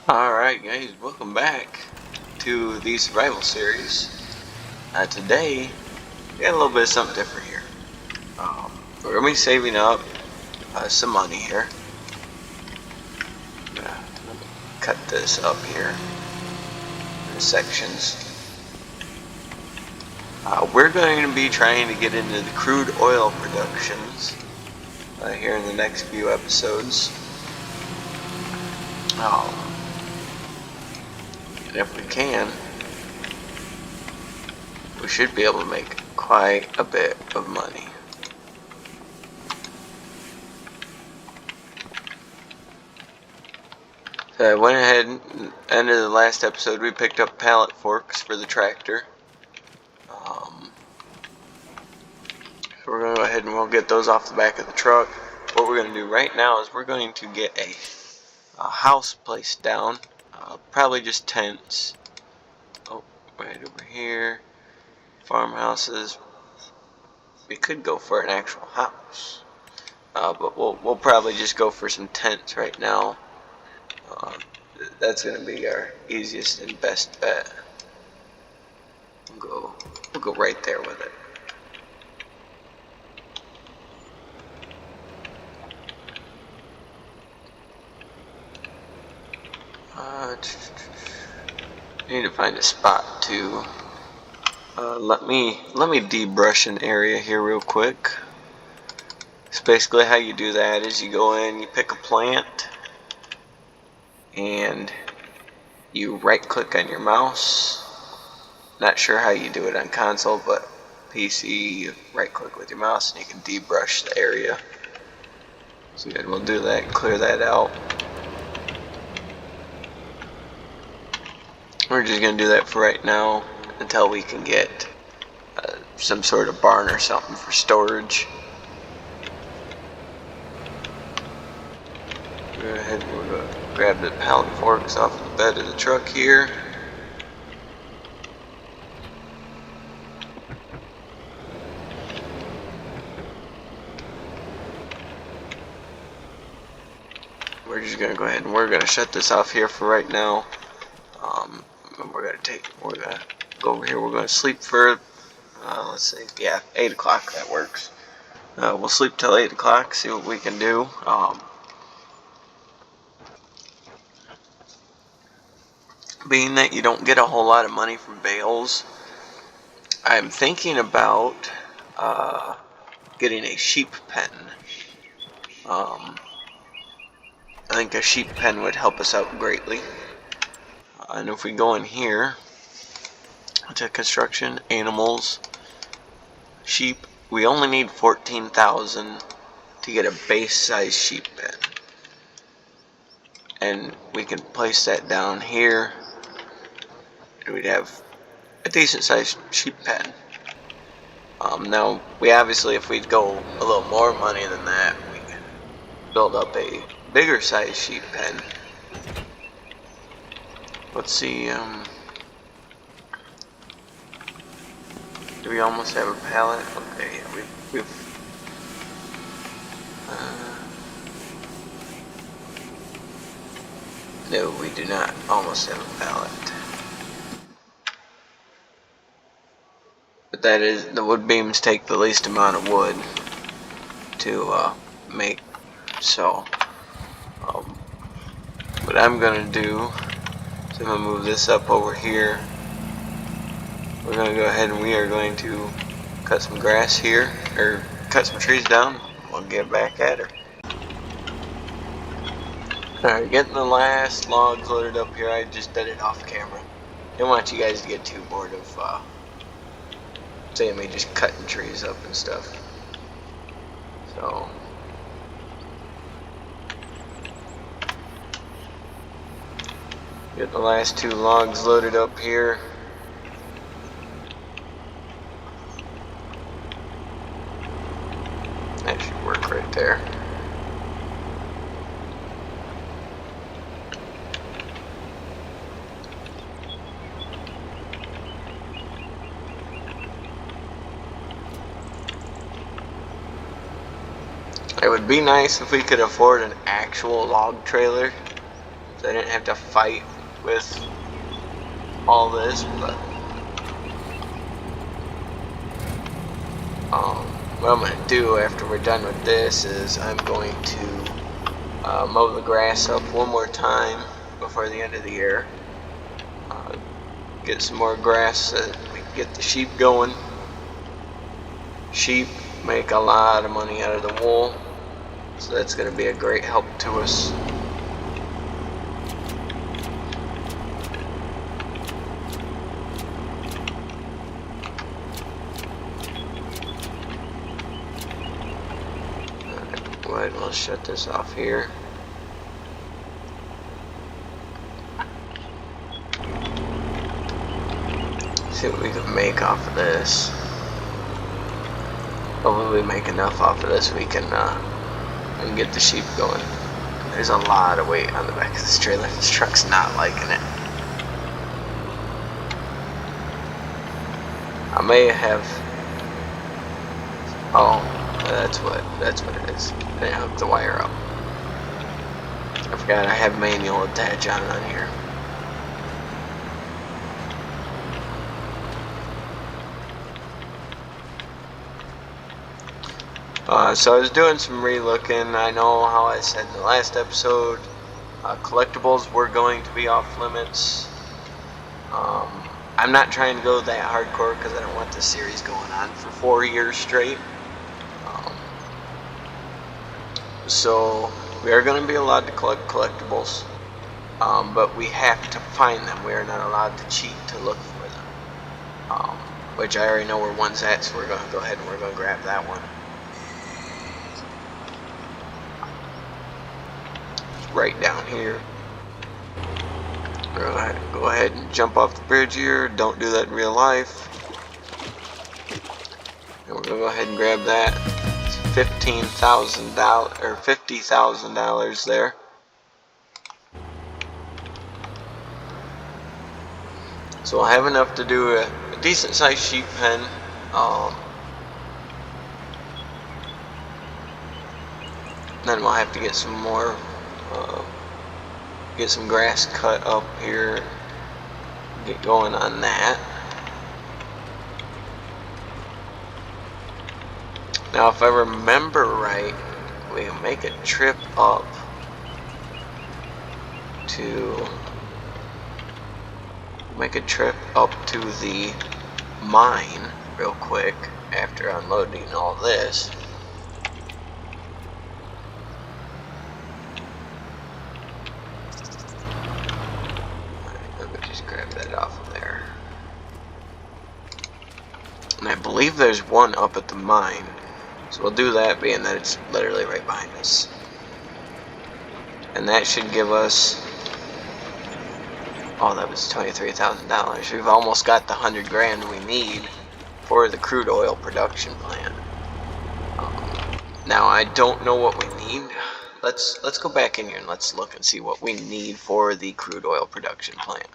Alright guys, welcome back to the survival series. Today, we got a little bit of something different here. We're going to be saving up some money here. Let me cut this up here in sections. We're going to be trying to get into the crude oil productions here in the next few episodes. And if we can, we should be able to make quite a bit of money. So I went ahead and ended the last episode. We picked up pallet forks for the tractor. So we're going to go ahead and we'll get those off the back of the truck. What we're going to do right now is we're going to get a house placed down. Probably just tents. Oh, right over here. Farmhouses. We could go for an actual house. But we'll probably just go for some tents right now. That's going to be our easiest and best bet. We'll go right there with it. Need to find a spot to. Let me debrush an area here real quick. So basically, how you do that is you go in, you pick a plant, and you right-click on your mouse. Not sure how you do it on console, but PC, you right-click with your mouse, and you can debrush the area. So good, we'll do that and clear that out. We're just going to do that for right now until we can get some sort of barn or something for storage. Go ahead and we're going to grab the pallet forks off the bed of the truck here. We're just going to go ahead and we're going to shut this off here for right now. We're going to go over here. We're going to sleep for, let's see, yeah, 8 o'clock. That works. We'll sleep till 8 o'clock, see what we can do. Being that you don't get a whole lot of money from bales, I'm thinking about getting a sheep pen. I think a sheep pen would help us out greatly. And if we go in here to construction, animals, sheep, we only need 14,000 to get a base size sheep pen. And we can place that down here, and we'd have a decent sized sheep pen. Now, we obviously, if we'd go a little more money than that, we could build up a bigger size sheep pen. Let's see, do we almost have a pallet? Okay, yeah, we've no, we do not almost have a pallet. But that is, the wood beams take the least amount of wood to make, so what I'm gonna do, so I'm going to move this up over here. We're going to go ahead and we are going to cut some grass here, or cut some trees down. We'll get back at her. Alright, getting the last logs loaded up here. I just did it off camera. Didn't want you guys to get too bored of seeing me just cutting trees up and stuff. So get the last 2 logs loaded up here. That should work right there. It would be nice if we could afford an actual log trailer. so I didn't have to fight with all this. But what I'm going to do after we're done with this is I'm going to mow the grass up one more time before the end of the year. Get some more grass so we can get the sheep going. Sheep make a lot of money out of the wool, so that's going to be a great help to us. Alright, go ahead and we'll shut this off here. See what we can make off of this. Hopefully we make enough off of this we can get the sheep going. There's a lot of weight on the back of this trailer. This truck's not liking it. I may have. Oh, that's what it is. I didn't hook the wire up. I forgot I have manual attach on here. So I was doing some re-looking. I know how I said in the last episode, collectibles were going to be off limits. I'm not trying to go that hardcore because I don't want this series going on for 4 years straight. So we are going to be allowed to collect collectibles, but we have to find them. We are not allowed to cheat to look for them, which I already know where one's at, so we're going to go ahead and we're going to grab that one. Right down here. Go ahead and jump off the bridge here. Don't do that in real life. And we're gonna go ahead and grab that. It's $15,000 or $50,000 there. So we'll have enough to do a decent sized sheep pen. Then we'll have to get some more. Get some grass cut up here, get going on that. Now if I remember right, we can make a trip up to the mine real quick after unloading all this. Grab that off of there. And I believe there's one up at the mine. So we'll do that, being that it's literally right behind us. And that should give us... Oh, that was $23,000. We've almost got the 100 grand we need for the crude oil production plant. Now I don't know what we need. Let's go back in here and let's look and see what we need for the crude oil production plant.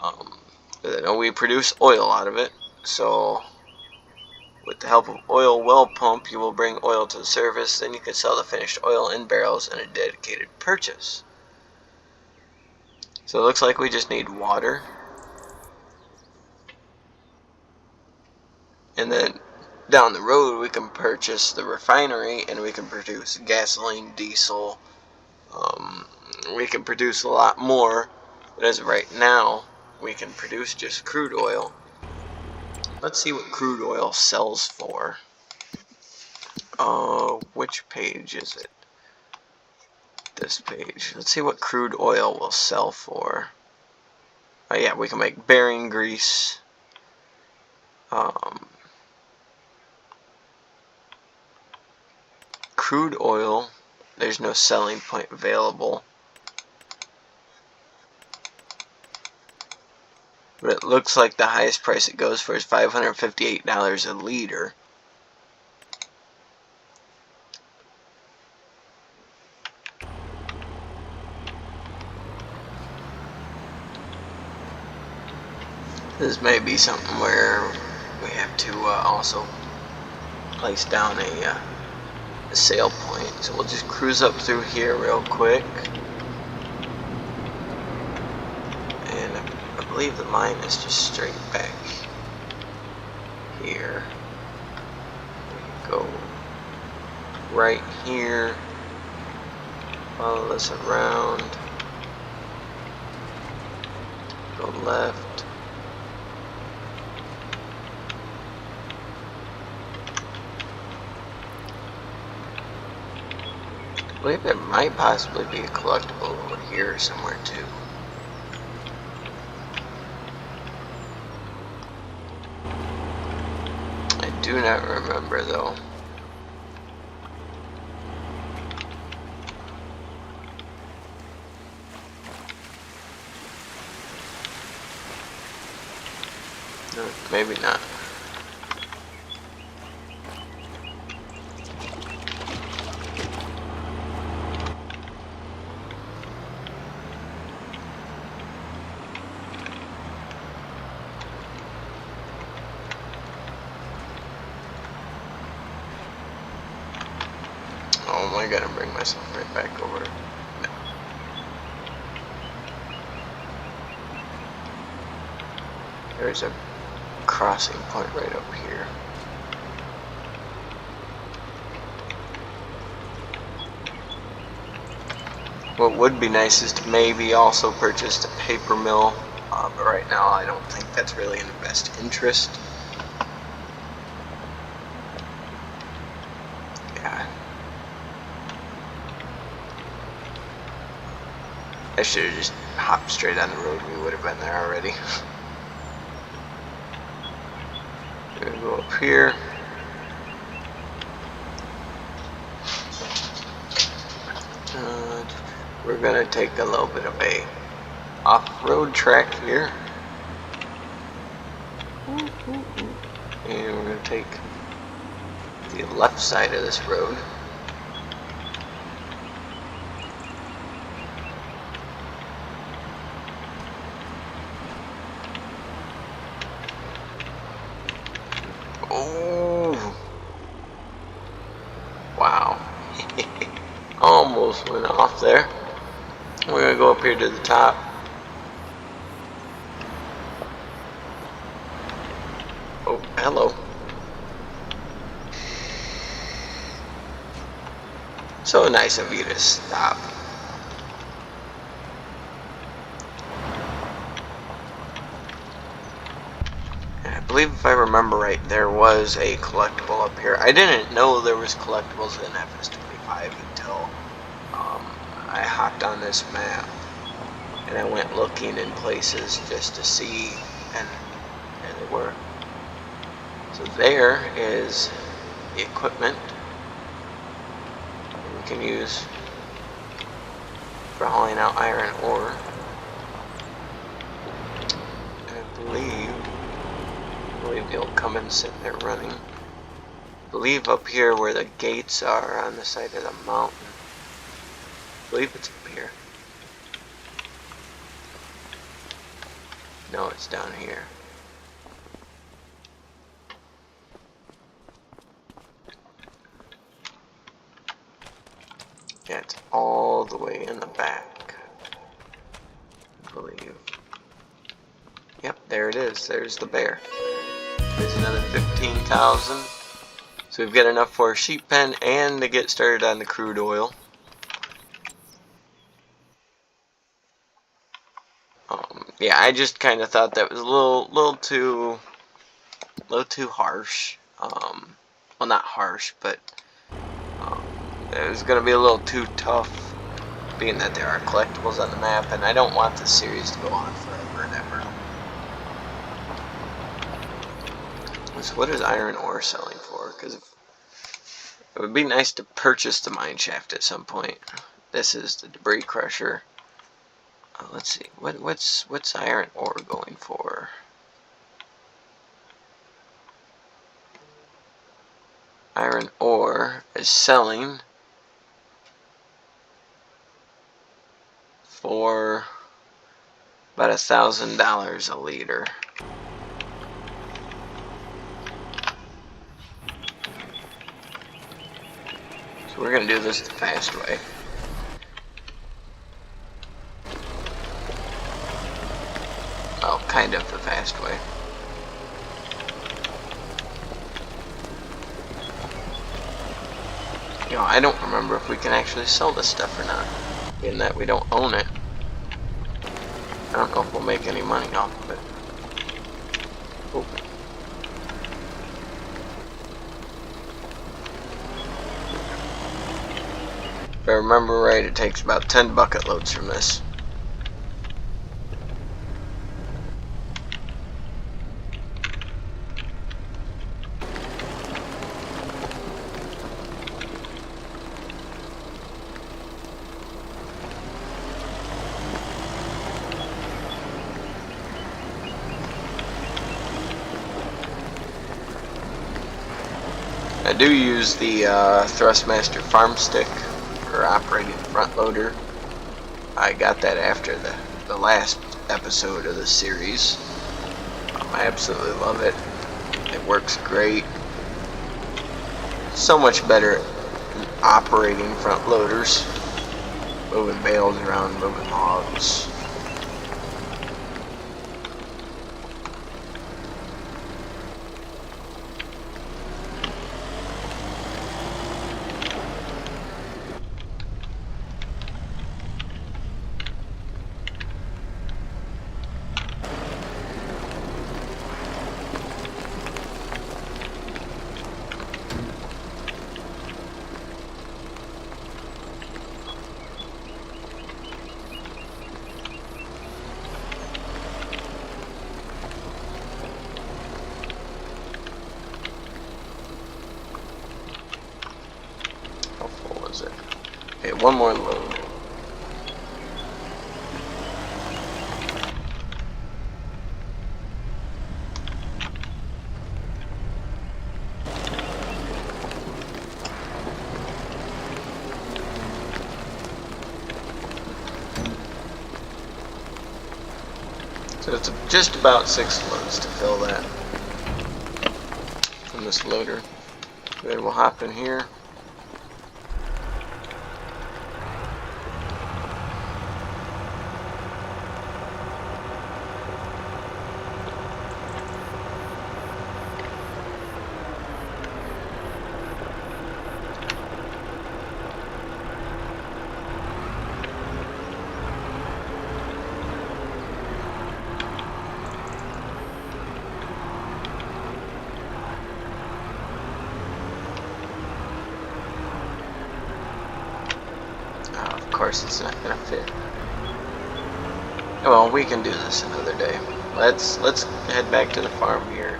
I know we produce oil out of it, so with the help of oil well pump, you will bring oil to the surface, then you can sell the finished oil in barrels in a dedicated purchase. So it looks like we just need water. And then down the road we can purchase the refinery and we can produce gasoline, diesel, we can produce a lot more, but as of right now, we can produce just crude oil. Let's see what crude oil sells for. Which page is it? This page. Let's see what crude oil will sell for. Oh yeah, we can make bearing grease. Crude oil, there's no selling point available. But it looks like the highest price it goes for is $558 a liter. This may be something where we have to also place down a sale point. So we'll just cruise up through here real quick. And I believe the mine is just straight back here. Go right here, follow this around, go left, I believe there might possibly be a collectible over here somewhere too. I do not remember though. No, maybe not. Oh, I gotta bring myself right back over. No. There's a crossing point right up here. What would be nice is to maybe also purchase a paper mill, but right now I don't think that's really in the best interest. Yeah. I should have just hopped straight on the road. We would have been there already. We're gonna go up here. We're gonna take a little bit of a off-road track here. And we're gonna take the left side of this road. Oh, wow. Almost went off there. We're gonna go up here to the top. Oh, hello. So nice of you to stop. And I believe if I remember right, there was a collectible up here. I didn't know there was collectibles in FS25 until I hopped on this map and I went looking in places just to see, and there they were. So there is the equipment we can use for hauling out iron ore. And I believe they'll come and sit there running. I believe up here where the gates are on the side of the mountain. I believe it's up here. No, it's down here. Yeah, it's all the way in the back, I believe. Yep, there it is. There's the bear. There's another 15,000. So we've got enough for a sheep pen and to get started on the crude oil. Yeah, I just kind of thought that was a little too harsh. Well, not harsh, but it was going to be a little too tough, being that there are collectibles on the map, and I don't want this series to go on forever and ever. So what is iron ore selling for? Because it would be nice to purchase the mine shaft at some point. This is the debris crusher. Let's see, what's iron ore going for? Iron ore is selling for about $1,000 a liter. So we're gonna do this the fast way. kind of the fast way. You know, I don't remember if we can actually sell this stuff or not, being that we don't own it. I don't know if we'll make any money off of it. Oh. If I remember right, it takes about 10 bucket loads from this. I do use the Thrustmaster farm stick for operating the front loader. I got that after the last episode of the series. I absolutely love it. It works great. So much better than operating front loaders. Moving bales around, moving logs. Okay, one more load. So it's just about 6 loads to fill that from this loader. Then we'll hop in here. Of course it's not gonna fit. Well, we can do this another day. Let's head back to the farm here.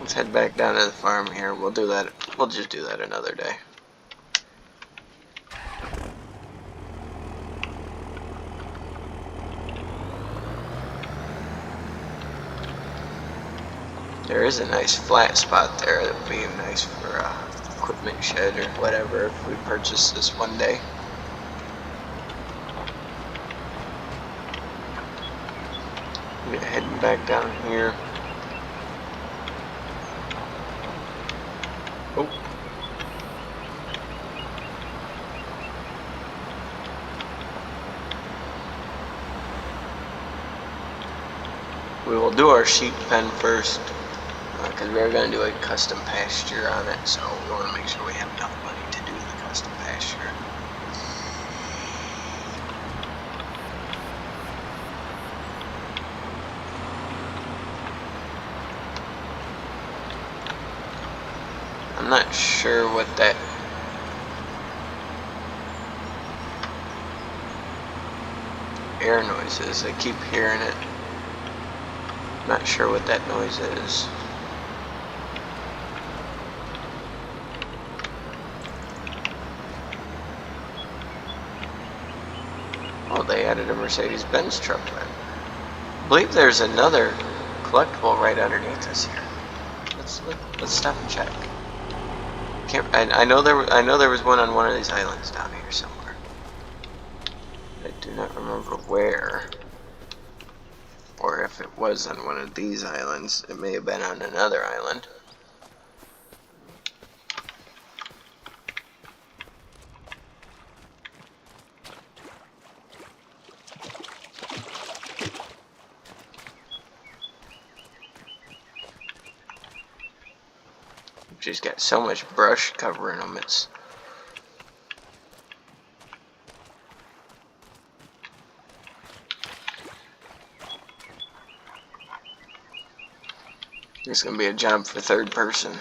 Let's head back down to the farm here. We'll do that. We'll just do that another day. There is a nice flat spot there that would be nice for equipment shed or whatever if we purchase this one day. We're heading back down here. Oh. We will do our sheep pen first. Because we're going to do a custom pasture on it, so we want to make sure we have enough money to do the custom pasture. I'm not sure what that air noise is. I keep hearing it. Not sure what that noise is. Oh, they added a Mercedes-Benz truck then. I believe there's another collectible right underneath us here. Let's stop and check. I know there was one on one of these islands down here somewhere. I do not remember where, or if it was on one of these islands. It may have been on another island. She's got so much brush covering them. It's gonna be a job for third person.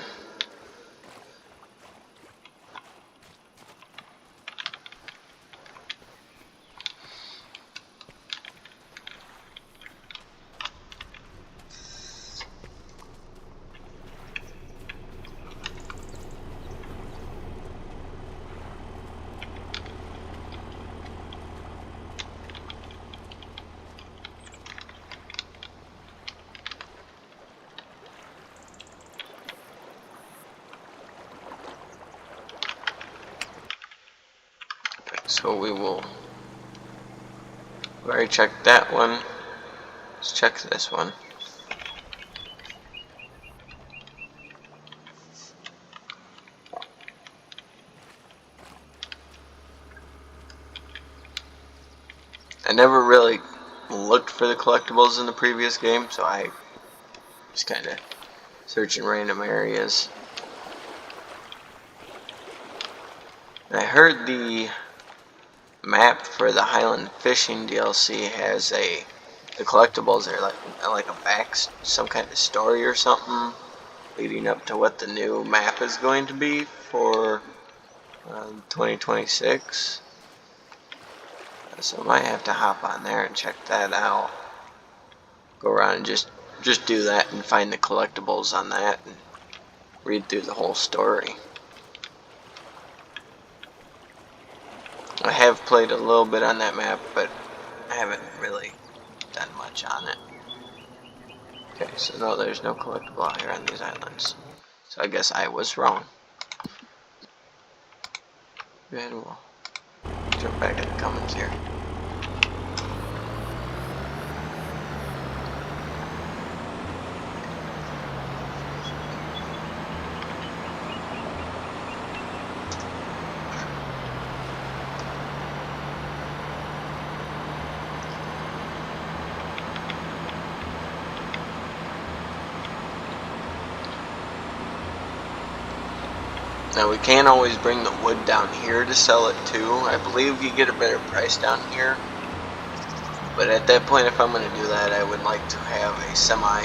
So we will. We already checked that one. Let's check this one. I never really looked for the collectibles in the previous game, so I just kind of searching random areas. I heard the map for the Highland Fishing DLC has the collectibles are like a some kind of story or something leading up to what the new map is going to be for 2026. So I might have to hop on there and check that out. Go around and just do that and find the collectibles on that and read through the whole story. I have played a little bit on that map, but I haven't really done much on it. Okay, so no, there's no collectible out here on these islands. So I guess I was wrong. Go ahead and we'll jump back in the comments here. Now we can always bring the wood down here to sell it too. I believe you get a better price down here. But at that point, if I'm going to do that, I would like to have a semi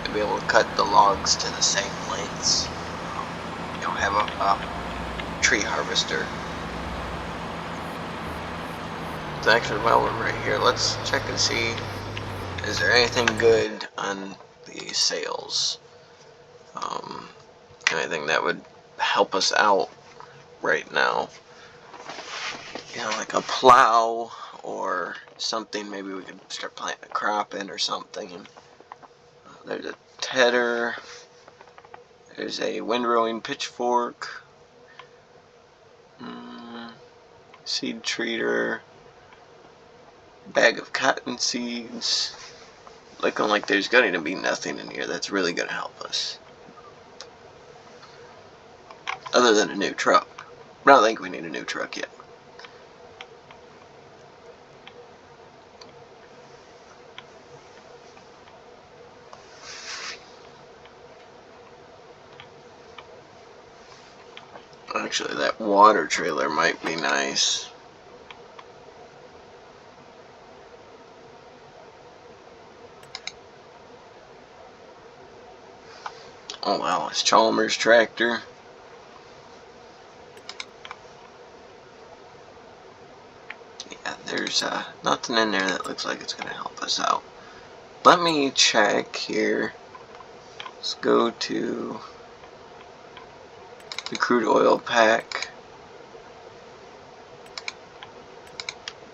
to be able to cut the logs to the same lengths. You know, have a tree harvester. So actually, while we're right here, let's check and see, is there anything good on the sales? Anything that would help us out right now, you know, like a plow or something. Maybe we could start planting a crop in or something. And there's a tedder, there's a windrowing pitchfork, seed treater, bag of cotton seeds. Looking like there's going to be nothing in here that's really going to help us. Other than a new truck. I don't think we need a new truck yet. Actually, that water trailer might be nice. Oh wow, it's Chalmers tractor. There's nothing in there that looks like it's going to help us out. Let me check here. Let's go to the crude oil pack.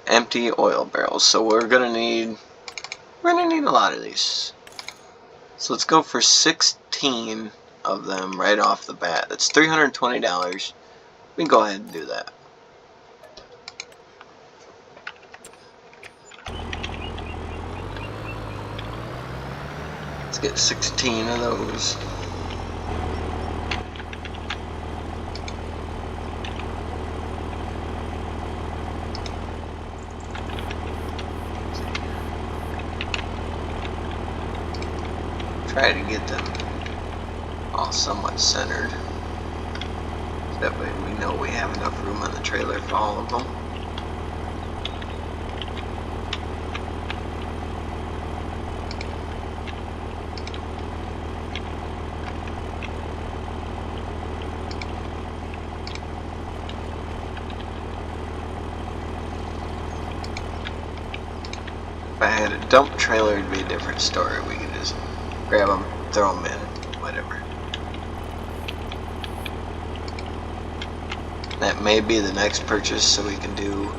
Empty oil barrels. So we're gonna need a lot of these. So let's go for 16 of them right off the bat. That's $320. We can go ahead and do that. Let's get 16 of those. Try to get them all somewhat centered. That way we know we have enough room on the trailer for all of them. If I had a dump trailer, it'd be a different story. We could just grab them, throw them in, whatever. That may be the next purchase, so we can do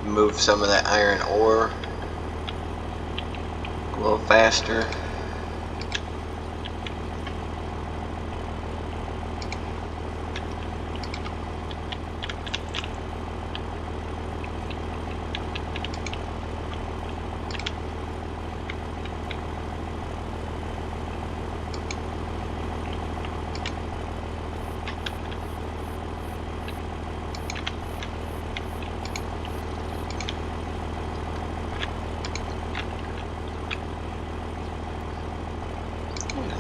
move some of that iron ore a little faster.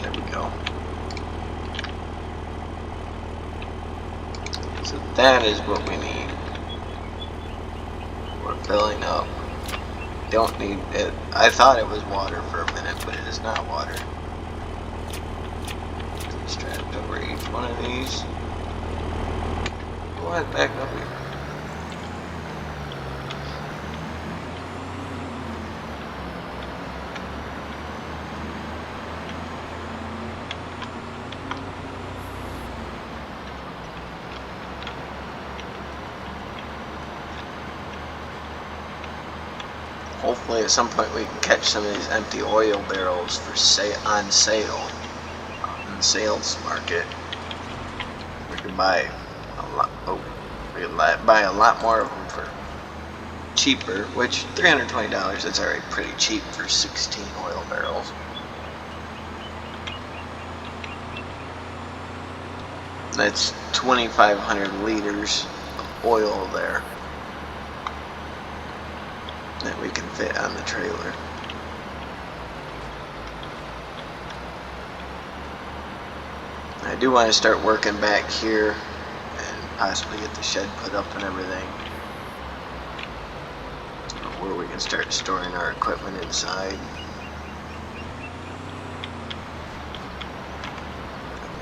There we go. So that is what we need. We're filling up. Don't need it. I thought it was water for a minute, but it is not water. Strapped over each one of these. Go ahead, back up here. Hopefully at some point we can catch some of these empty oil barrels for on sale in the sales market. We can buy a lot. We can buy a lot more of them for cheaper. Which $320 is already pretty cheap for 16 oil barrels. That's 2,500 liters of oil there that we can fit on the trailer. I do want to start working back here and possibly get the shed put up and everything, where we can start storing our equipment inside.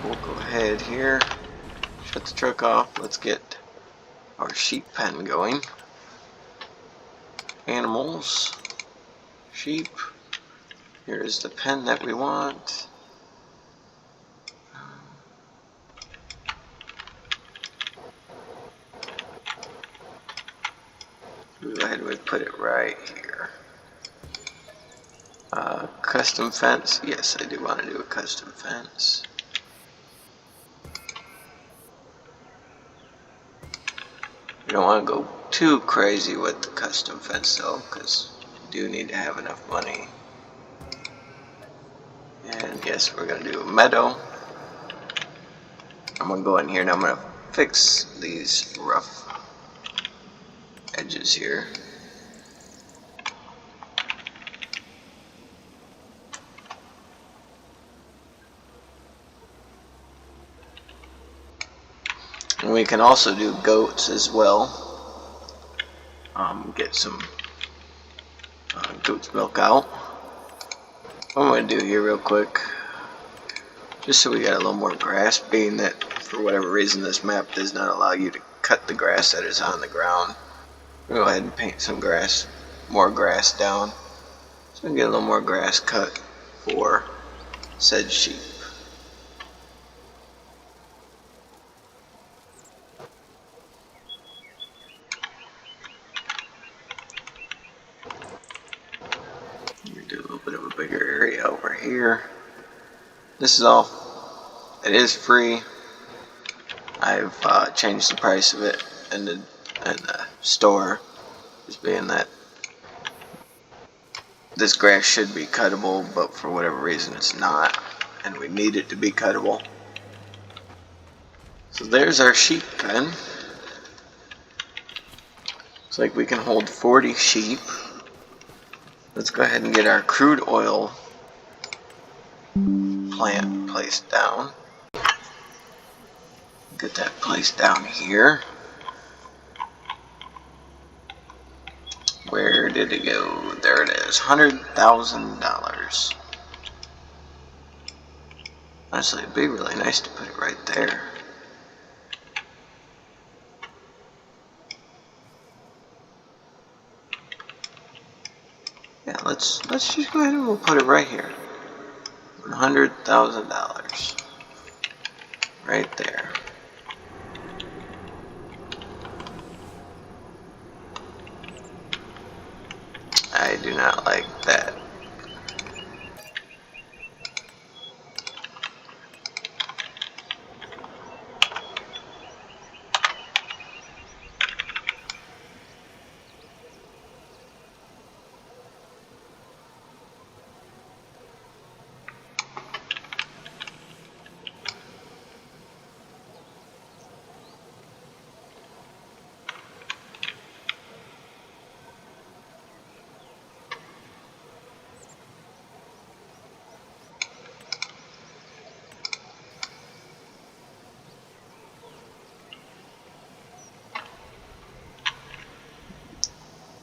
We'll go ahead here, shut the truck off. Let's get our sheep pen going. Animals, sheep. Here is the pen that we want. Go ahead and put it right here. Custom fence. Yes, I do want to do a custom fence. You don't want to go too crazy with the custom fence though, because you do need to have enough money. And yes, we're going to do a meadow. I'm going to go in here and I'm going to fix these rough edges here. And we can also do goats as well. Get some goat's milk out. What I'm going to do here real quick, just so we got a little more grass, being that for whatever reason this map does not allow you to cut the grass that is on the ground. We'll go ahead and paint some grass, more grass down, so we can get a little more grass cut for said sheep. Do a little bit of a bigger area over here. This is all, it is free. I've changed the price of it in the store, just being that this grass should be cuttable, but for whatever reason it's not, and we need it to be cuttable. So there's our sheep pen. Looks like we can hold 40 sheep. Let's go ahead and get our crude oil plant placed down. Get that placed down here. Where did it go? There it is, $100,000. Honestly, it'd be really nice to put it right there. Yeah, let's just go ahead and we'll put it right here. $100,000. Right there. I do not like that.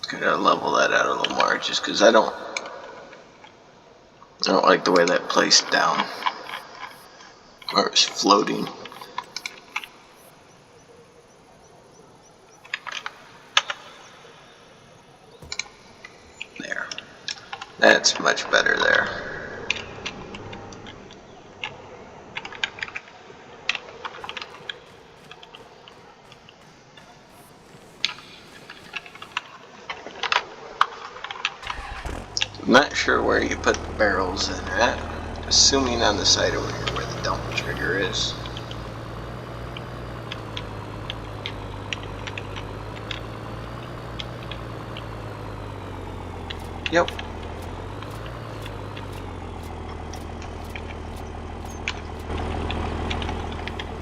Gotta level that out a little more, just because I don't like the way that placed down, or it's floating. There, that's much better there. I'm not sure where you put the barrels in at, assuming on the side over here where the dump trigger is. Yep.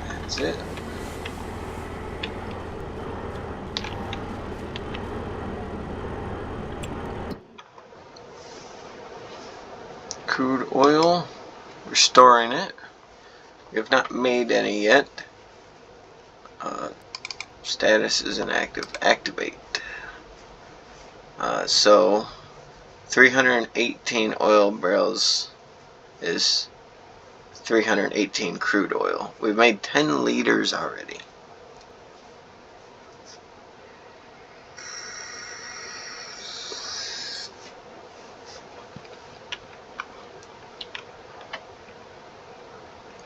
That's it. Crude oil, we're storing it. We have not made any yet. Status is inactive. Activate. So 318 oil barrels is 318 crude oil. We've made 10 liters already.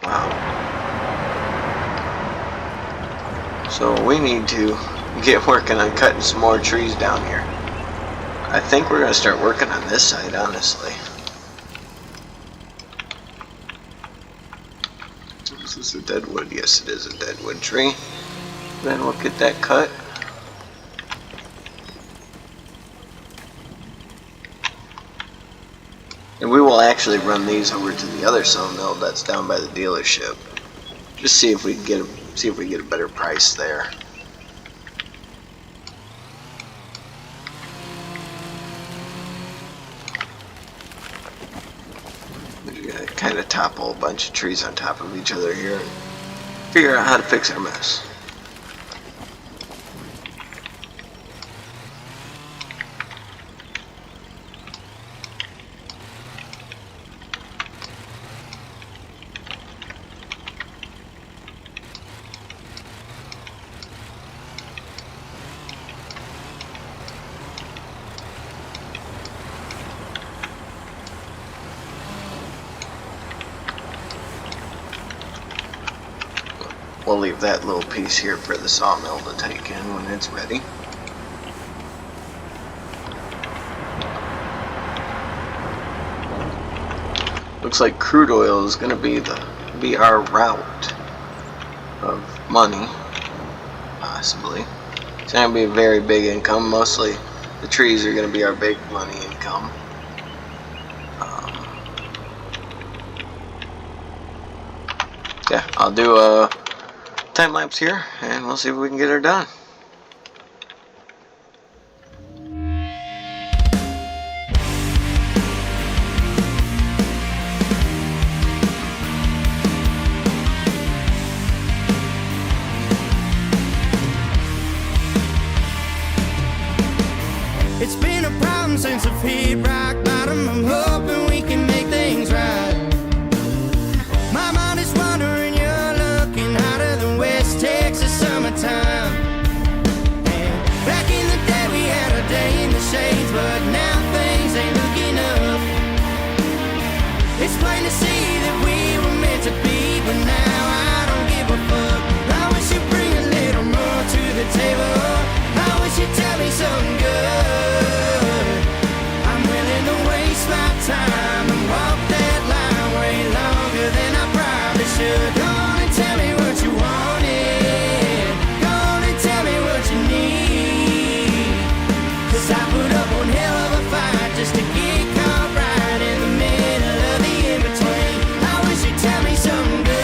Wow. So we need to get working on cutting some more trees down here. I think we're going to start working on this side, honestly. Is this a dead wood? Yes, it is a dead wood tree. Then we'll get that cut. And we will actually run these over to the other sawmill that's down by the dealership. Just see if we can get a better price there. We're gonna kind of topple a bunch of trees on top of each other here and figure out how to fix our mess. We'll leave that little piece here for the sawmill to take in when it's ready. Looks like crude oil is going to be our route of money, possibly. It's going to be a very big income. Mostly the trees are going to be our big money income. Yeah, I'll do a time lapse here and we'll see if we can get her done. sense of hit rock bottom. I'm hoping we can make things right. My mind is wandering, you're looking hotter than West Texas summertime. And back in the day we had a day in the shades, but now things ain't looking up. It's plain to see that we were meant to be, but now I don't give a fuck. I wish you'd bring a little more to the table. I wish you'd tell me something good. I'm willing to waste my time and walk that line way longer than I probably should. Go on and tell me what you wanted. Go on and tell me what you need. 'Cause I put up one hell of a fight just to get caught right in the middle of the in-between. I wish you'd tell me something good.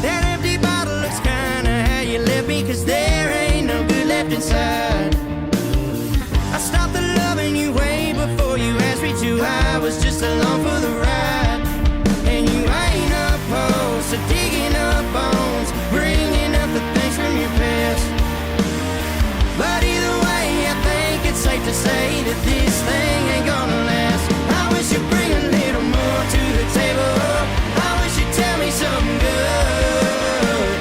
That empty bottle looks kinda how you left me, 'cause there ain't no good left inside. I stopped the loving you way before you asked me to. I was just along for the ride. And you ain't opposed to digging up bones, bringing up the things from your past. But either way, I think it's safe to say that this thing ain't gonna last. I wish you'd bring a little more to the table. I wish you'd tell me something good.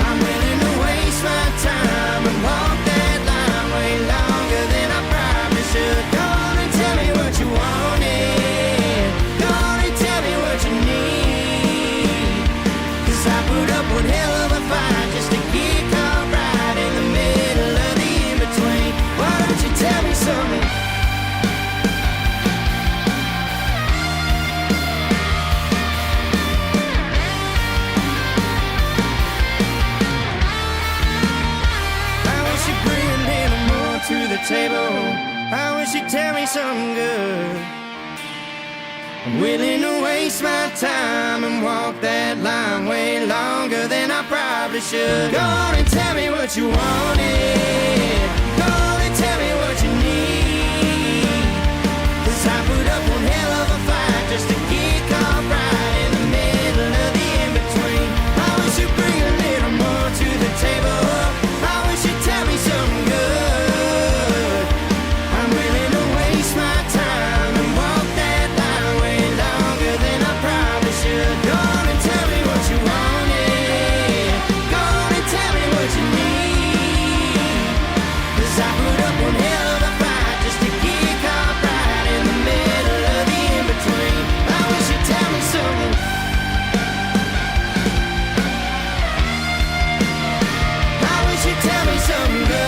I'm willing to waste my time and walk that line way longer than I probably should. Go on and tell me what you wanted. Go on and tell me what you need. 'Cause I put up one hell of a fight just to get caught right in the middle of the in-between. Why don't you tell me something? I wish you'd bring a little more to the table. I wish you'd tell me something good. I'm willing to waste my time and walk that line way longer than I probably should. Go on and tell me what you wanted. Go on and tell me what you need. 'Cause I put up one hell of a fight just to get caught right in the middle of the in-between. I wish you'd bring a little more to the table. I wish you'd tell me something good. I'm willing to waste my time and walk that line way longer than I probably should. Go on and tell me what you wanted. Go on and tell me what you need. 'Cause I put up one hell of a fight just to get caught right in the middle of the in-between. I wish you'd tell me something. I wish you'd tell me something good.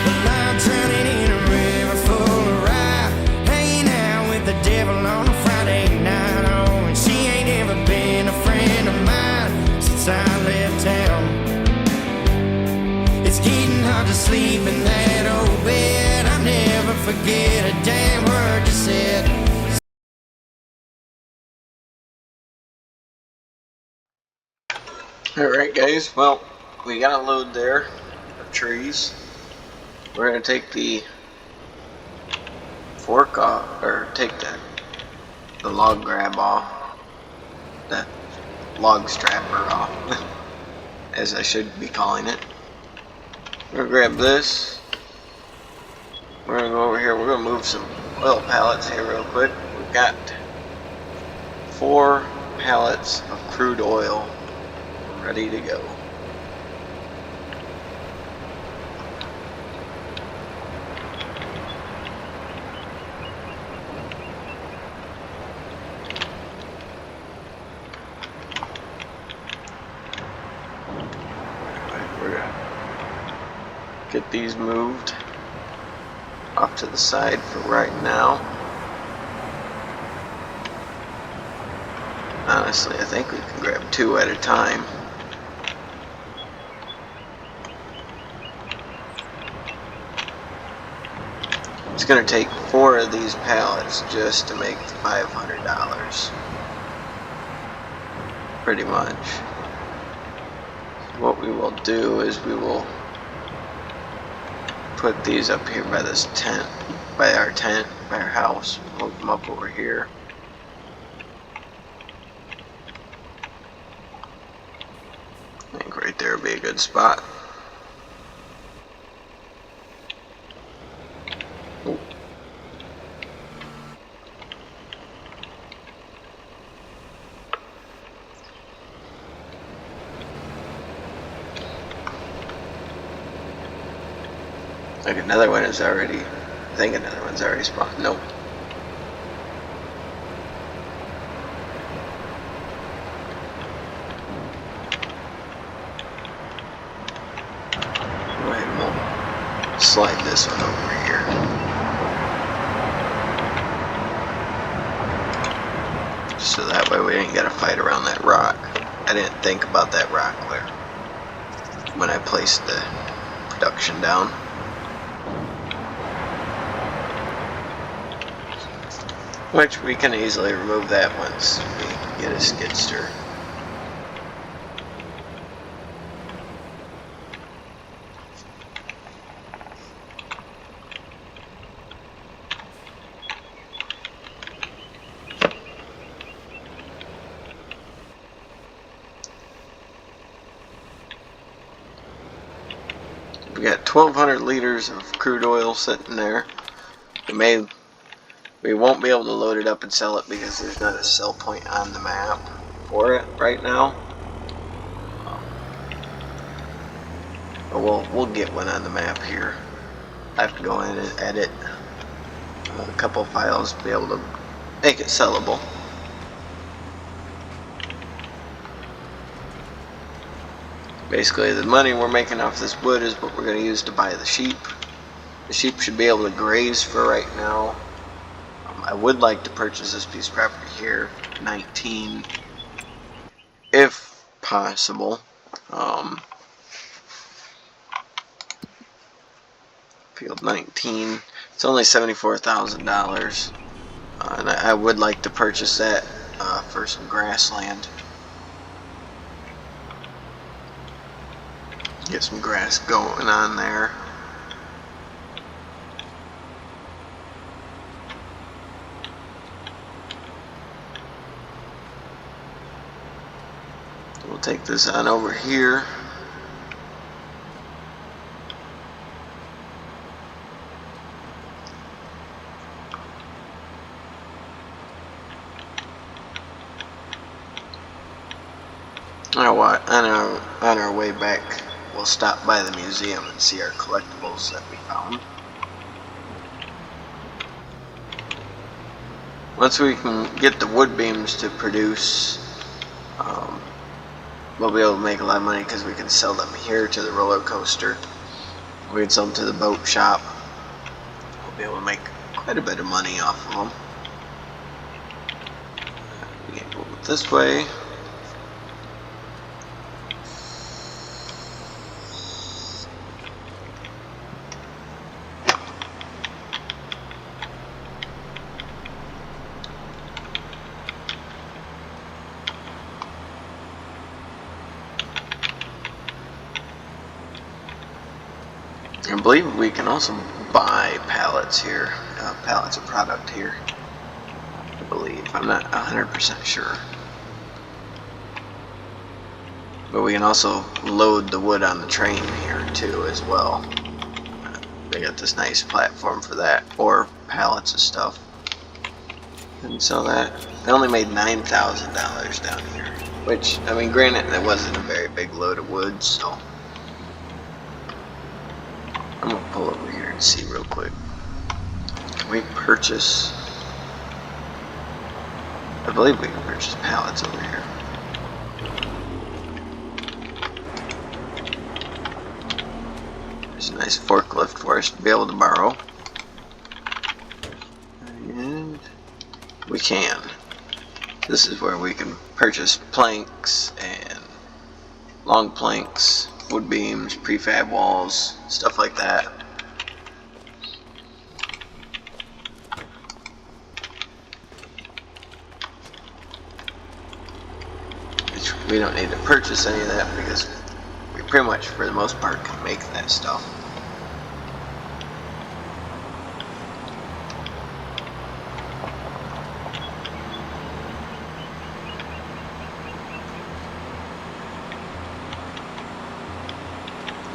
Well, I'm drowning in a river full of rye, hanging out with the devil on a Friday night. Oh, and she ain't ever been a friend of mine since I left town. It's getting hard to sleep in that old bed. I never forget a damn word you said. Alright guys, well, we got a load there of trees. We're going to take the fork off, or take the log grab off, the log strapper off, as I should be calling it. We're going to grab this. We're going to go over here. We're going to move some oil pallets here real quick. We've got 4 pallets of crude oil ready to go. We're gonna get these moved off to the side for right now. Honestly, I think we can grab 2 at a time. It's going to take 4 of these pallets just to make the $500. Pretty much. What we will do is we will put these up here by this tent, by our house. Move them up over here. I think right there would be a good spot. Ooh. Like another one is already, I think another one's already spawned. Nope. Go ahead and we'll slide this one over here. So that way we ain't got to fight around that rock. I didn't think about that rock there when I placed the production down. Which we can easily remove that once we get a skidster. We got 1,200 liters of crude oil sitting there. We won't be able to load it up and sell it because there's not a sell point on the map for it right now. But we'll get one on the map here. I have to go in and edit a couple files to be able to make it sellable. Basically, the money we're making off this wood is what we're going to use to buy the sheep. The sheep should be able to graze for right now. I would like to purchase this piece of property here, 19, if possible. Field 19. It's only $74,000, and I would like to purchase that for some grassland. Get some grass going on there. We'll take this on over here. You know what? On our way back, we'll stop by the museum and see our collectibles that we found. Once we can get the wood beams to produce, we'll be able to make a lot of money because we can sell them here to the roller coaster. We can sell them to the boat shop. We'll be able to make quite a bit of money off of them. We can go this way. I believe we can also buy pallets here, pallets of product here, I believe. I'm not 100% sure. But we can also load the wood on the train here too as well. They got this nice platform for that, or pallets of stuff. And so that, they only made $9,000 down here. Which, I mean, granted, that wasn't a very big load of wood, so I'm gonna pull over here and see real quick. Can we purchase? I believe we can purchase pallets over here. There's a nice forklift for us to be able to borrow. And we can. This is where we can purchase planks and long planks, wood beams, prefab walls, stuff like that. Which we don't need to purchase any of that because we pretty much, for the most part, can make that stuff.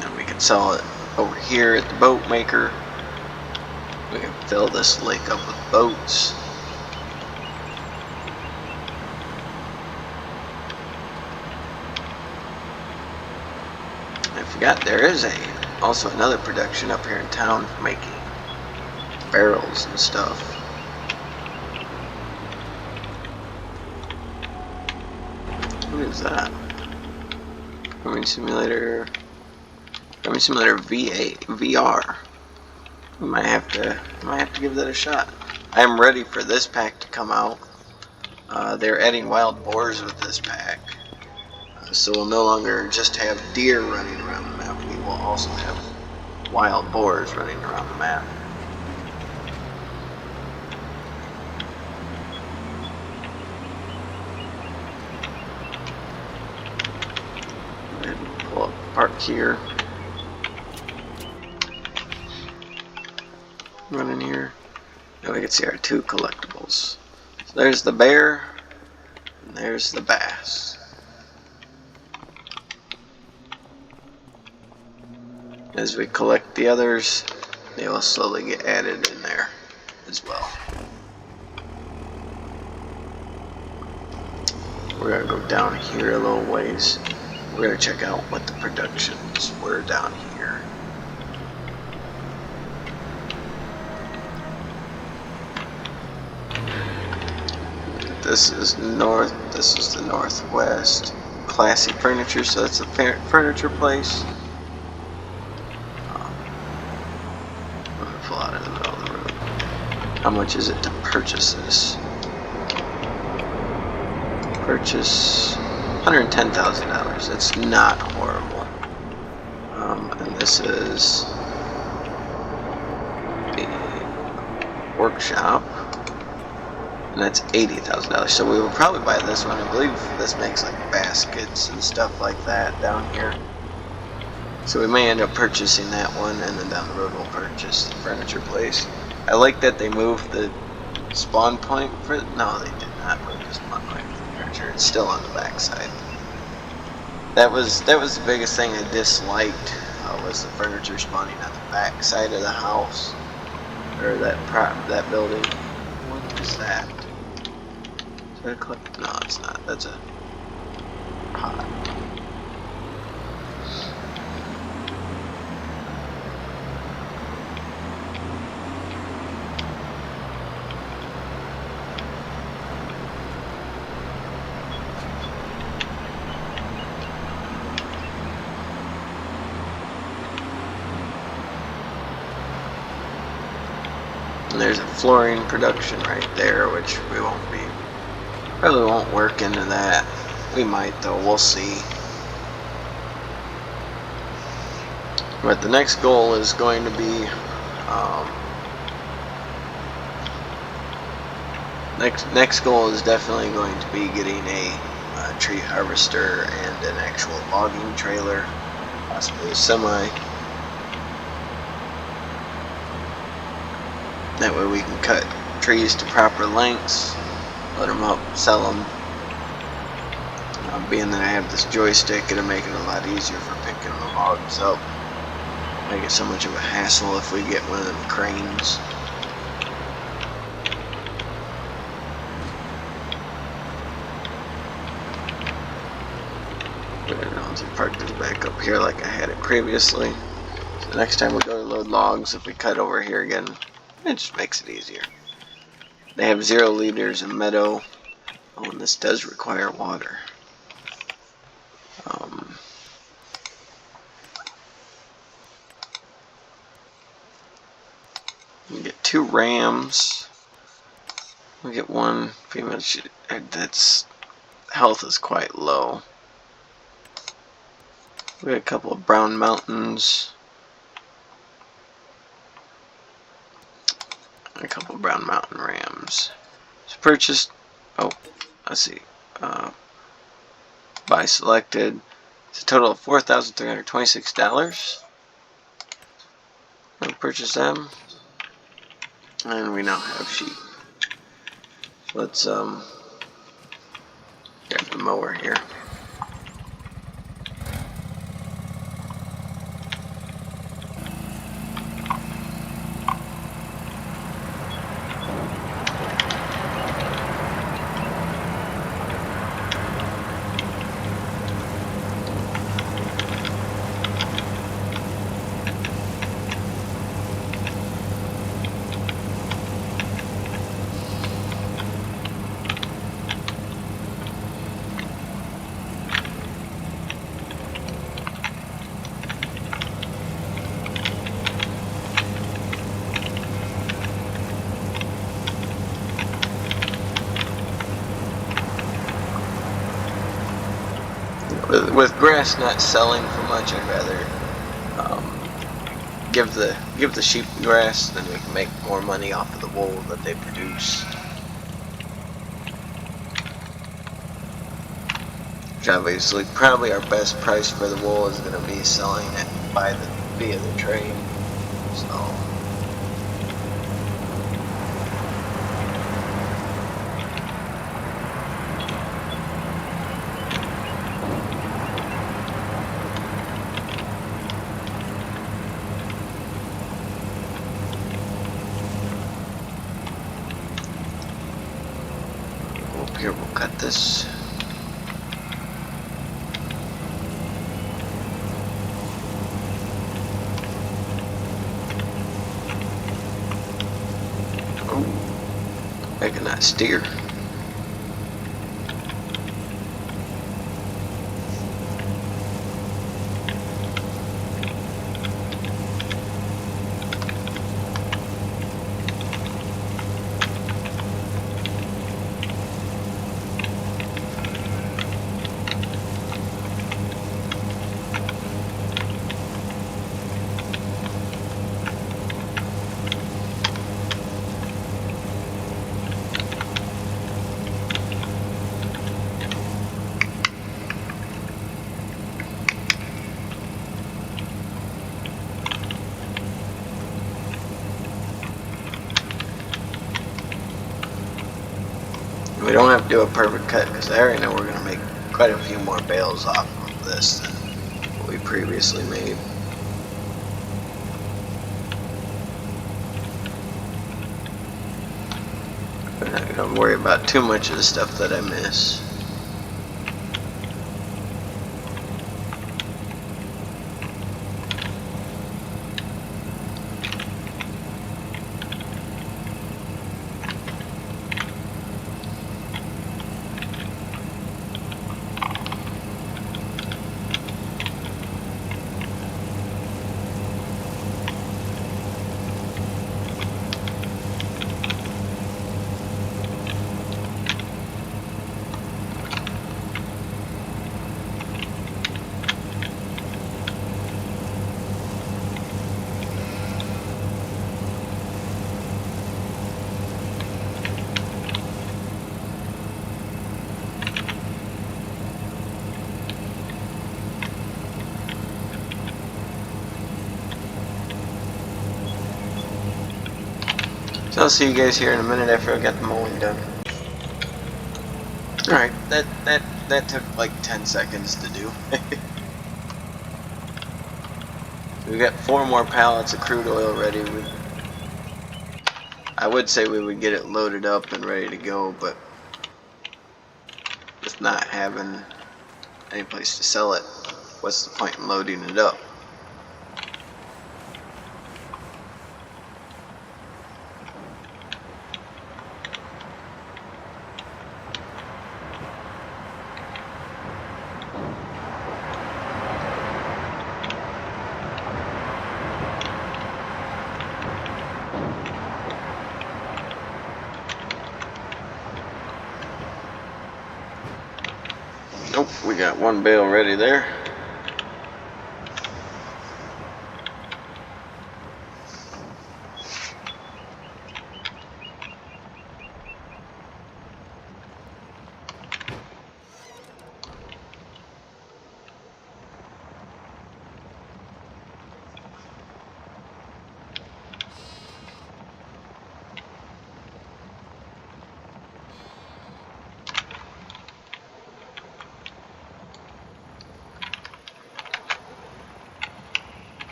And we can sell it over here at the boat maker. We can fill this lake up with boats. I forgot there is also another production up here in town for making barrels and stuff. What is that? Farming Simulator VR. We might have to give that a shot. I am ready for this pack to come out. They're adding wild boars with this pack. So we'll no longer just have deer running around the map. We will also have wild boars running around the map. Go ahead and pull up the park here. Run in here. Now we can see our two collectibles. So there's the bear, and there's the bass. As we collect the others, they will slowly get added in there as well. We're going to go down here a little ways. We're going to check out what the productions were down here. This is the northwest. Classy Furniture, so that's a furniture place. Pull out in the middle of the road. How much is it to purchase this? Purchase $110,000. That's not horrible. And this is a workshop, and that's $80,000. So we will probably buy this one. I believe this makes like baskets and stuff like that down here. So we may end up purchasing that one, and then down the road we'll purchase the furniture place. I like that they moved the spawn point for... No, they did not move the spawn point for the furniture. It's still on the back side. That was the biggest thing I disliked, was the furniture spawning on the back side of the house. Or that building. What is that? Is that a clip? No, it's not. That's a pot. And there's a flooring production right there, which we probably won't work into that. We might though, we'll see. But the next goal is going to be, next goal is definitely going to be getting a tree harvester and an actual logging trailer, possibly a semi. That way we can cut trees to proper lengths, let them up, sell them. Being that I have this joystick, it'll make it a lot easier for picking the logs up. Make it so much of a hassle if we get one of them cranes. I don't have to park this back up here like I had it previously. So next time we go to load logs, if we cut over here again, it just makes it easier. They have 0 liters of meadow. Oh, and this does require water. We get 2 rams. We get 1 female. That's health is quite low. We got a couple of brown mountains. A couple of brown mountain rams. So purchased. Oh, let's see. Buy selected. It's a total of $4,326. We'll purchase them, and we now have sheep. So let's grab the mower here. With grass not selling for much, I'd rather give the sheep grass, then we can make more money off of the wool that they produce. Which obviously, probably our best price for the wool is going to be selling it via the train. So. Here, we'll cut this. Oh, I cannot steer. We don't have to do a perfect cut because I already know we're going to make quite a few more bales off of this than what we previously made. But I don't worry about too much of the stuff that I miss. So I'll see you guys here in a minute after I got the mowing done. Alright, that took like 10 seconds to do. We got 4 more pallets of crude oil ready. I would say we would get it loaded up and ready to go, but with not having any place to sell it, what's the point in loading it up? We got one bale ready there.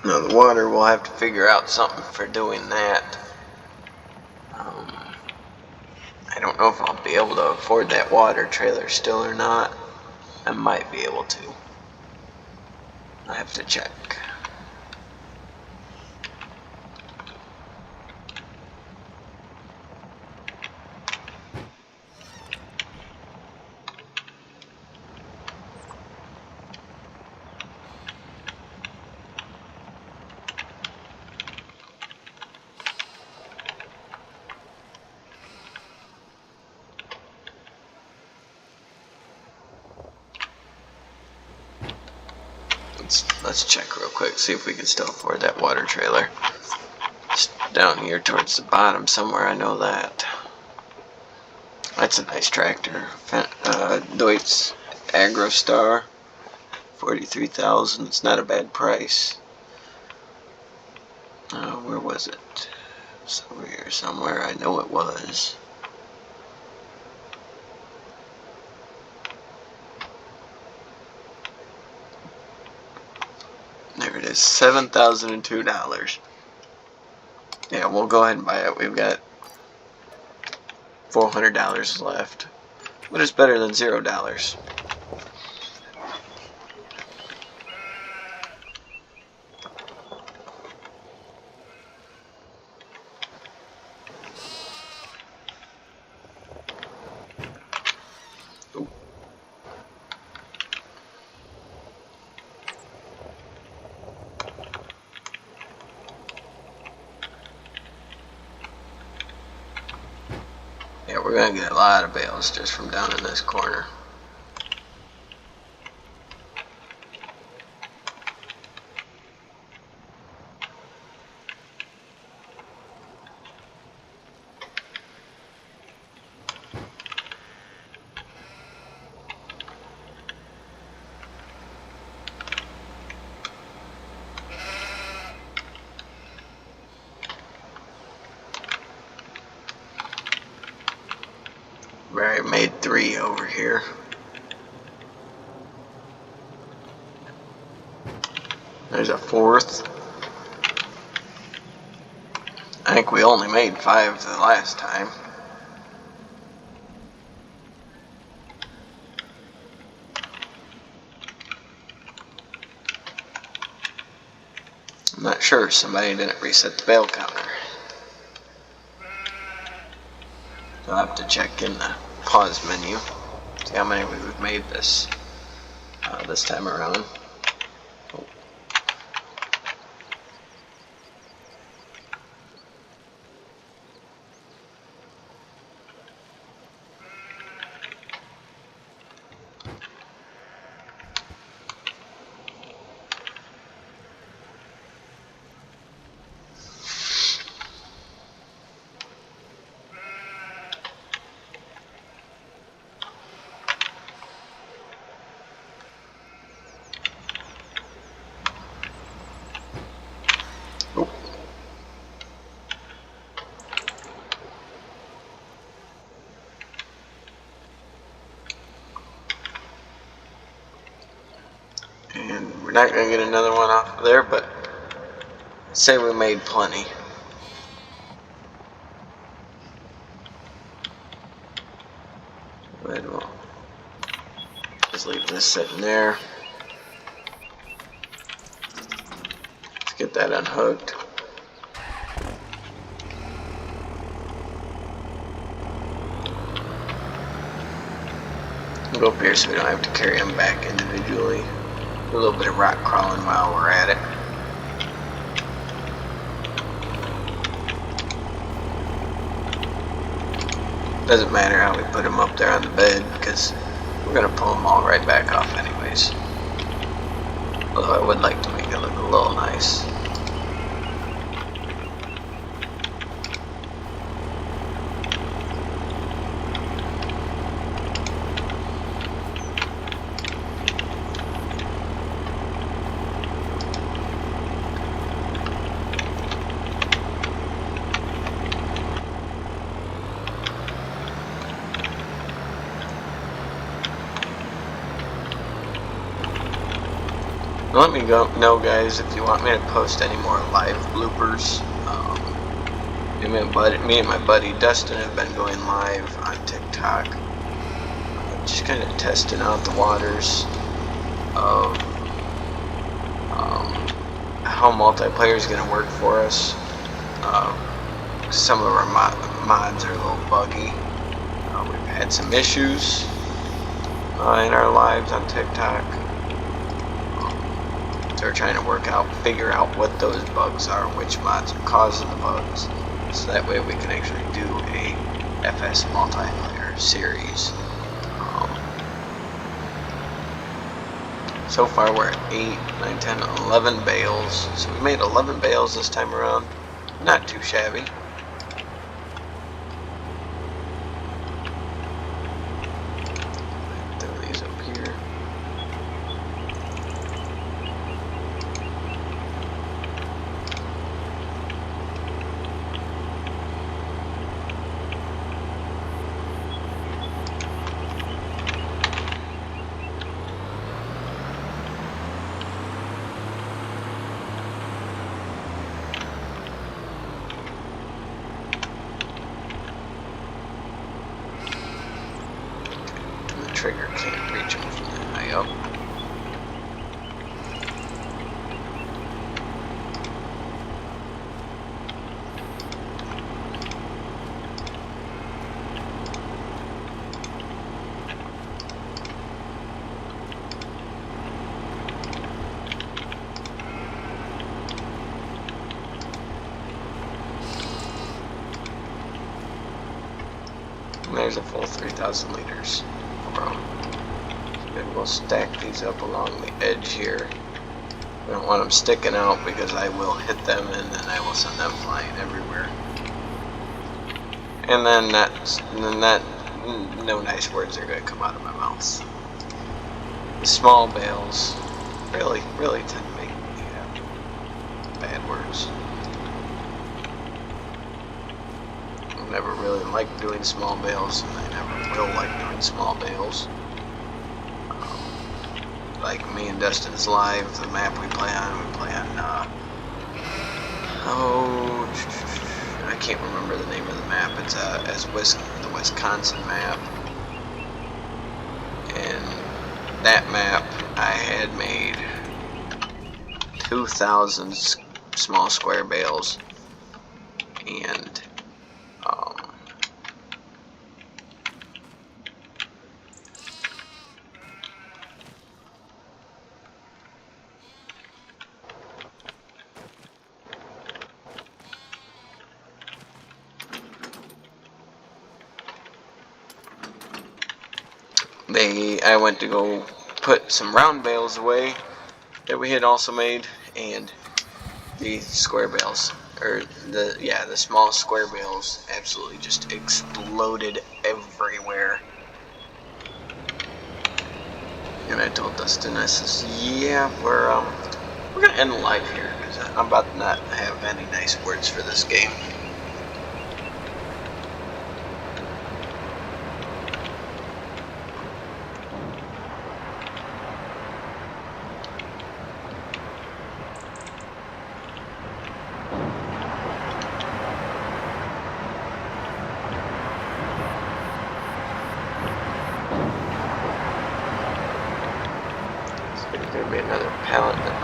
Now the water, we'll have to figure out something for doing that. I don't know if I'll be able to afford that water trailer still or not. I might be able to. I have to check. Let's check real quick, see if we can still afford that water trailer. It's down here towards the bottom somewhere, I know that. That's a nice tractor. Deutz AgroStar, 43,000. It's not a bad price. Where was it? It's over here somewhere, I know it was. There it is, $7,002. Yeah, we'll go ahead and buy it. We've got $400 left, but it's better than $0. Yeah, we're gonna get a lot of bales just from down in this corner. We already made 3 over here. There's a 4th. I think we only made 5 the last time. I'm not sure, somebody didn't reset the bale counter. So I'll have to check in the pause menu, see how many we've made this time around. Oh. And we're not going to get another one off of there, but say we made plenty. ahead and we'll just leave this sitting there. Let's get that unhooked. We'll go up here so we don't have to carry them back individually. A little bit of rock crawling while we're at it. Doesn't matter how we put them up there on the bed because we're going to pull them all right back off anyways. Although I would like to make it look a little nice. Let me know, guys, if you want me to post any more live bloopers. Me and my buddy Dustin have been going live on TikTok, just kind of testing out the waters of how multiplayer is going to work for us. Some of our mods are a little buggy. We've had some issues in our lives on TikTok. So we're trying to figure out what those bugs are, which mods are causing the bugs, so that way we can actually do a FS multiplayer series. So far we're at 8, 9, 10, 11 bales. So we made 11 bales this time around. Not too shabby. Throw these up here. Trigger can't reach them from that high up. And there's a full 3,000 liters. And we'll stack these up along the edge here. I don't want them sticking out because I will hit them and then I will send them flying everywhere. And then no nice words are going to come out of my mouth. The small bales really tend to make me bad words. I've never really liked doing small bales, and I never will like doing small bales. Like me and Dustin's live, the map we play on, I can't remember the name of the map. It's the Wisconsin map. And that map, I had made 2,000 small square bales, and I went to go put some round bales away that we had also made, and the square bales, or the small square bales, absolutely just exploded everywhere. And I told Dustin, I says, yeah, we're gonna end the live here because I'm about to not have any nice words for this game.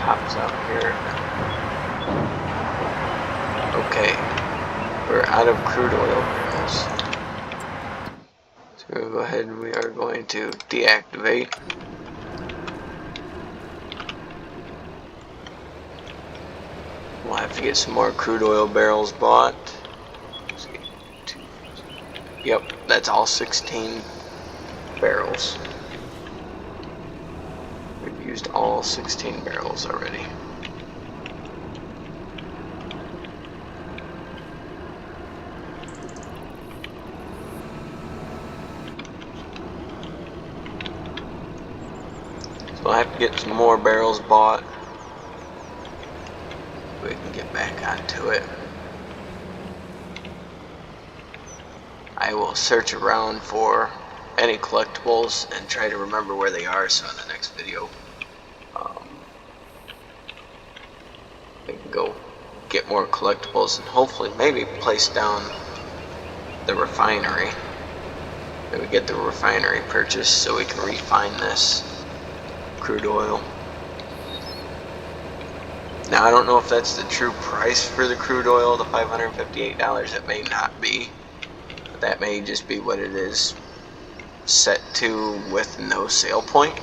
pops out here. Okay, we're out of crude oil barrels. So we'll go ahead and we are going to deactivate. We'll have to get some more crude oil barrels bought. Yep, that's all 16 barrels. We've used all 16 barrels already. So we'll have to get some more barrels bought. We can get back onto it. I will search around for any collectibles and try to remember where they are, so in the next video we can go get more collectibles and hopefully maybe place down the refinery. Maybe get the refinery purchased so we can refine this crude oil. Now I don't know if that's the true price for the crude oil, the $558. It may not be. That may just be what it is set to with no sale point.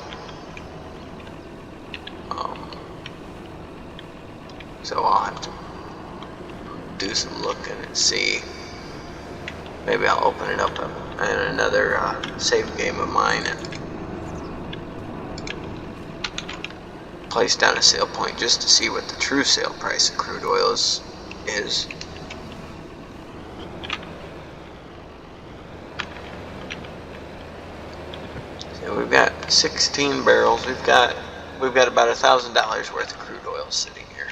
So I'll have to do some looking and see. Maybe I'll open it up in another save game of mine and place down a sale point just to see what the true sale price of crude oil is. We've got 16 barrels. We've got about $1,000 worth of crude oil sitting here,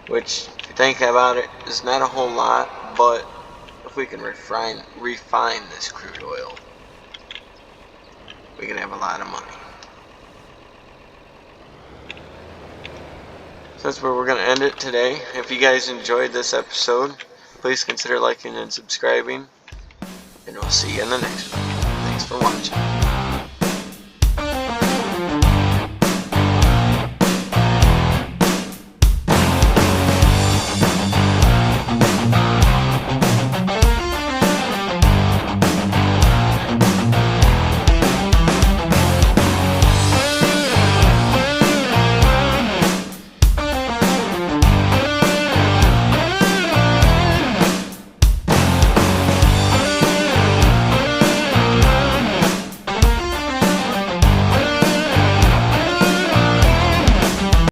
which, if you think about it, is not a whole lot. But if we can refine this crude oil, we can have a lot of money. So that's where we're going to end it today. If you guys enjoyed this episode, please consider liking and subscribing, and we'll see you in the next one. Thanks for watching.